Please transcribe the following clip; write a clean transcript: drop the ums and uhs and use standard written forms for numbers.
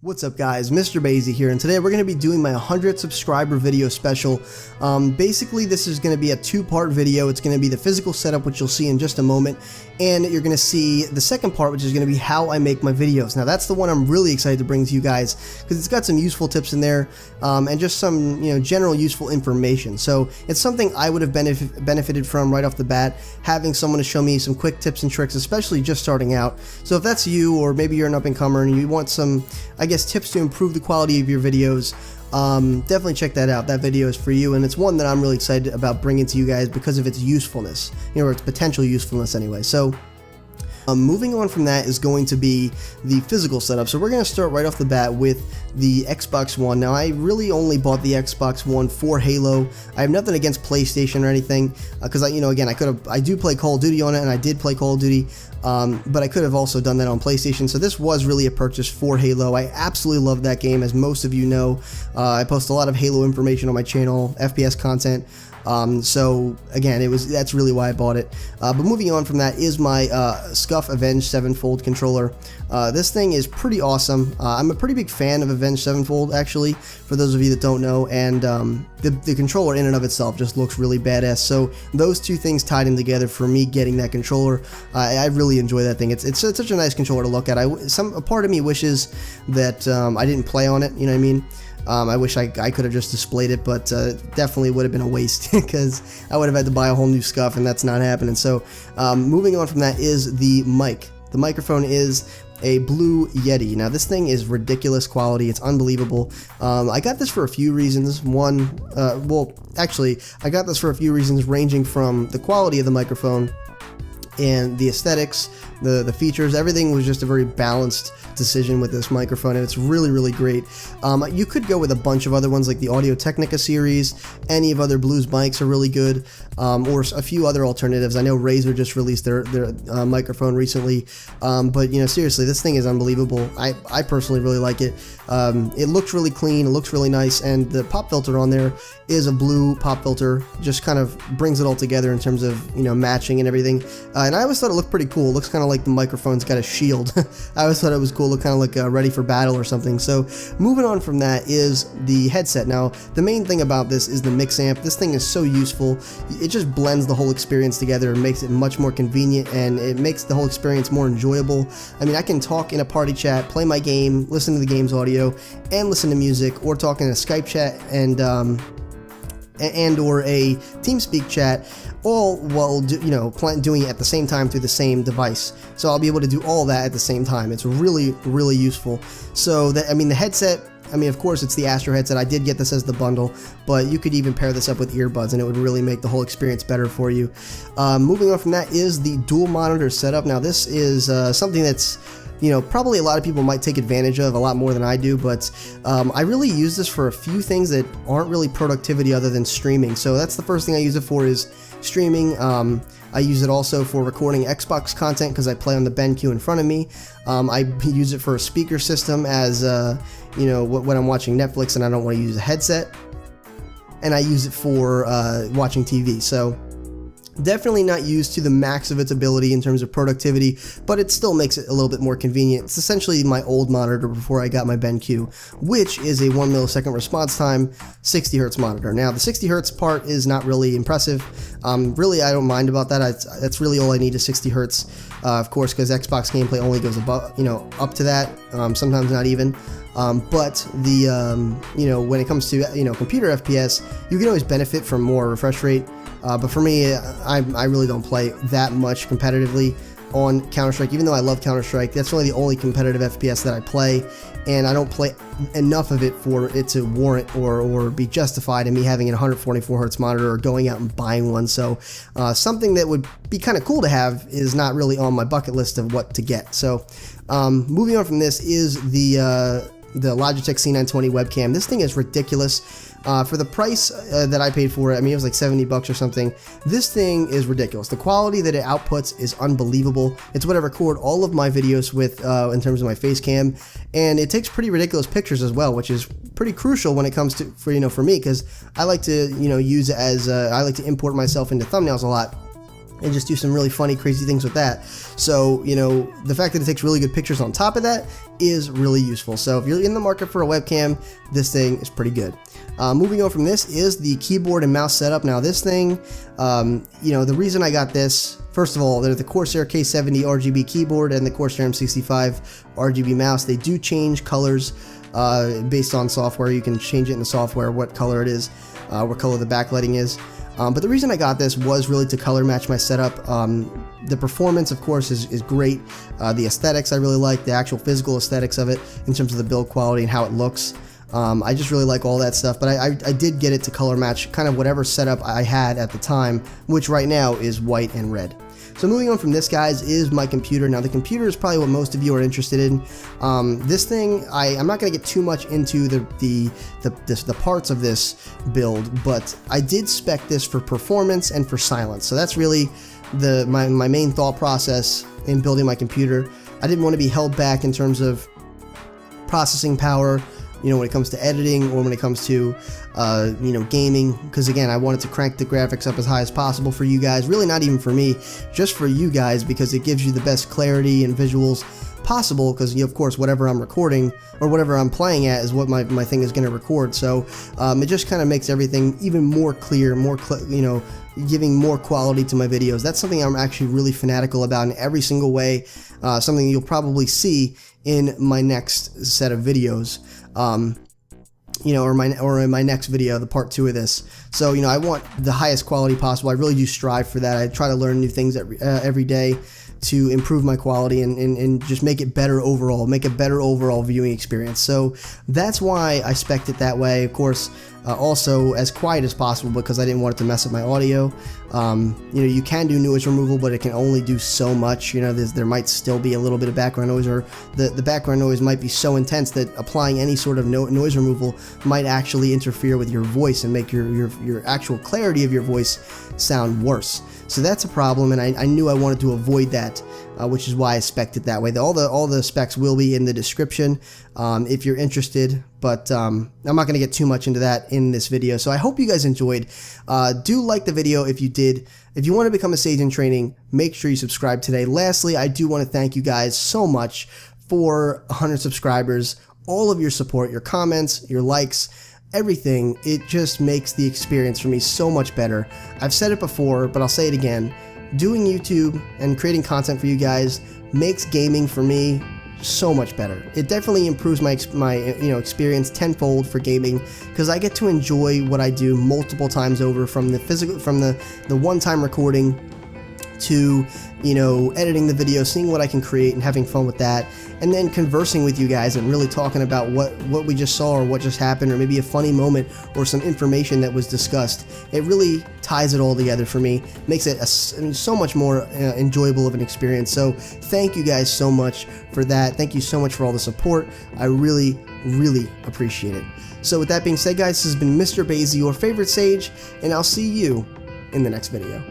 What's up guys, MrBayeasy's here, and today we're going to be doing my 100 subscriber video special. Basically this is going to be a two-part video. It's going to be the physical setup, which you'll see in just a moment, and you're going to see the second part, which is going to be how I make my videos. Now that's the one I'm really excited to bring to you guys, because it's got some useful tips in there, and just some general useful information. So it's something I would have benefited from right off the bat, having someone to show me some quick tips and tricks, especially just starting out. So if that's you, or maybe you're an up-and-comer and you want some, I guess, tips to improve the quality of your videos, definitely check that out. That video is for you, and it's one that I'm really excited about bringing to you guys because of its usefulness, or its potential usefulness anyway. So moving on from that is going to be the physical setup. So we're going to start right off the bat with the Xbox One. Now I really only bought the Xbox One for Halo. I have nothing against PlayStation or anything, because again, I do play Call of Duty on it, and I did play Call of Duty, but I could have also done that on PlayStation. So this was really a purchase for Halo. I absolutely love that game, as most of you know. I post a lot of Halo information on my channel, FPS content. So again, that's really why I bought it. But moving on from that is my Scuff Avenged 7-fold controller. This thing is pretty awesome. I'm a pretty big fan of Avenged 7-fold, actually, for those of you that don't know, and the controller in and of itself just looks really badass. So those two things tied in together for me getting that controller. I really enjoy that thing. It's such a nice controller to look at. A part of me wishes that I didn't play on it, you know what I mean? I wish I could have just displayed it, but definitely would have been a waste, because I would have had to buy a whole new Scuff, and that's not happening. So moving on from that is the mic. The microphone is a Blue Yeti. Now this thing is ridiculous quality. It's unbelievable. I got this for a few reasons. One, well, actually, I got this for a few reasons, ranging from the quality of the microphone and the aesthetics, the features. Everything was just a very balanced decision with this microphone, and it's really, really great. You could go with a bunch of other ones, like the Audio Technica series. Any of other Blues mics are really good, or a few other alternatives. I know Razer just released their microphone recently, but seriously, this thing is unbelievable. I personally really like it. It looks really clean, it looks really nice, and the pop filter on there is a blue pop filter. Just kind of brings it all together in terms of matching and everything. And I always thought it looked pretty cool. It looks kind of like the microphone's got a shield. I always thought it was cool. Look kind of like ready for battle or something. So moving on from that is the headset. Now the main thing about this is the mix amp. This thing is so useful. It just blends the whole experience together and makes it much more convenient, and it makes the whole experience more enjoyable. I mean, I can talk in a party chat, play my game, listen to the game's audio, and listen to music, or talk in a Skype chat and or a TeamSpeak chat, all while doing it at the same time through the same device. So I'll be able to do all that at the same time. It's really, really useful. So the headset, of course it's the Astro headset. I did get this as the bundle, but you could even pair this up with earbuds, and it would really make the whole experience better for you. Moving on from that is the dual monitor setup. Now this is something that's probably a lot of people might take advantage of a lot more than I do, but I really use this for a few things that aren't really productivity other than streaming. So that's the first thing I use it for, is streaming. I use it also for recording Xbox content, because I play on the BenQ in front of me. I use it for a speaker system, as when I'm watching Netflix and I don't want to use a headset. And I use it for watching TV. So definitely not used to the max of its ability in terms of productivity, but it still makes it a little bit more convenient. It's essentially my old monitor before I got my BenQ, which is a 1 millisecond response time, 60 Hz monitor. Now the 60 Hz part is not really impressive. Really, I don't mind about that. That's really all I need, is 60 Hz. Of course, because Xbox gameplay only goes above, up to that. Sometimes not even. But the when it comes to computer FPS, you can always benefit from more refresh rate. But for me, I really don't play that much competitively on Counter-Strike. Even though I love Counter-Strike, that's really the only competitive FPS that I play, and I don't play enough of it for it to warrant or be justified in me having a 144 Hz monitor or going out and buying one. So something that would be kind of cool to have is not really on my bucket list of what to get. So moving on from this is the Logitech C920 webcam. This thing is ridiculous. For the price that I paid for it, it was like 70 bucks or something. This thing is ridiculous. The quality that it outputs is unbelievable. It's what I record all of my videos with in terms of my face cam, and it takes pretty ridiculous pictures as well, which is pretty crucial when it comes to for me, because I like to use it as I like to import myself into thumbnails a lot. and just do some really funny, crazy things with that. So, you know, the fact that it takes really good pictures on top of that is really useful. So if you're in the market for a webcam, this thing is pretty good. Moving on from this is the keyboard and mouse setup. Now this thing, you know, the reason I got this, first of all, they're the Corsair K70 RGB keyboard and the Corsair M65 RGB mouse. They do change colors based on software. You can change it in the software what color it is, what color the backlighting is. But the reason I got this was really to color match my setup. The performance, of course, is great. The aesthetics I really like, the actual physical aesthetics of it in terms of the build quality and how it looks. I just really like all that stuff, but I did get it to color match kind of whatever setup I had at the time, which right now is white and red. So moving on from this, guys, is my computer. Now the computer is probably what most of you are interested in. This thing, I'm not going to get too much into the parts of this build, but I did spec this for performance and for silence. So that's really my main thought process in building my computer. I didn't want to be held back in terms of processing power, you know, when it comes to editing or when it comes to, you know, gaming, because again, I wanted to crank the graphics up as high as possible for you guys, really not even for me, just for you guys, because it gives you the best clarity and visuals possible, because, you know, of course, whatever I'm recording or whatever I'm playing at is what my thing is going to record. So it just kind of makes everything even more clear, you know, giving more quality to my videos. That's something I'm actually really fanatical about in every single way, something you'll probably see in my next set of videos. You know, or in my next video, the part 2 of this. So, you know, I want the highest quality possible. I really do strive for that. I try to learn new things every day to improve my quality and just make it better overall, make a better overall viewing experience. So that's why I spec'd it that way. Of course, also as quiet as possible, because I didn't want it to mess up my audio. You know, you can do noise removal, but it can only do so much. You know, there might still be a little bit of background noise, or the background noise might be so intense that applying any sort of noise removal might actually interfere with your voice and make your actual clarity of your voice sound worse. So that's a problem, and I knew I wanted to avoid that, which is why I spec'd it that way. All the specs will be in the description if you're interested, but I'm not going to get too much into that in this video. So I hope you guys enjoyed. Do like the video if you did. If you want to become a Sage in training, make sure you subscribe today. Lastly, I do want to thank you guys so much for 100 subscribers, all of your support, your comments, your likes, everything. It just makes the experience for me so much better. I've said it before, but I'll say it again. Doing YouTube and creating content for you guys makes gaming for me so much better. It definitely improves my you know, experience tenfold for gaming, because I get to enjoy what I do multiple times over, from the one-time recording to, you know, editing the video, seeing what I can create and having fun with that, and then conversing with you guys and really talking about what we just saw or what just happened, or maybe a funny moment or some information that was discussed. It really ties it all together for me, makes it so much more enjoyable of an experience. So thank you guys so much for that. Thank you so much for all the support. I really, really appreciate it. So with that being said, guys, this has been MrBayeasy's, your favorite Sage, and I'll see you in the next video.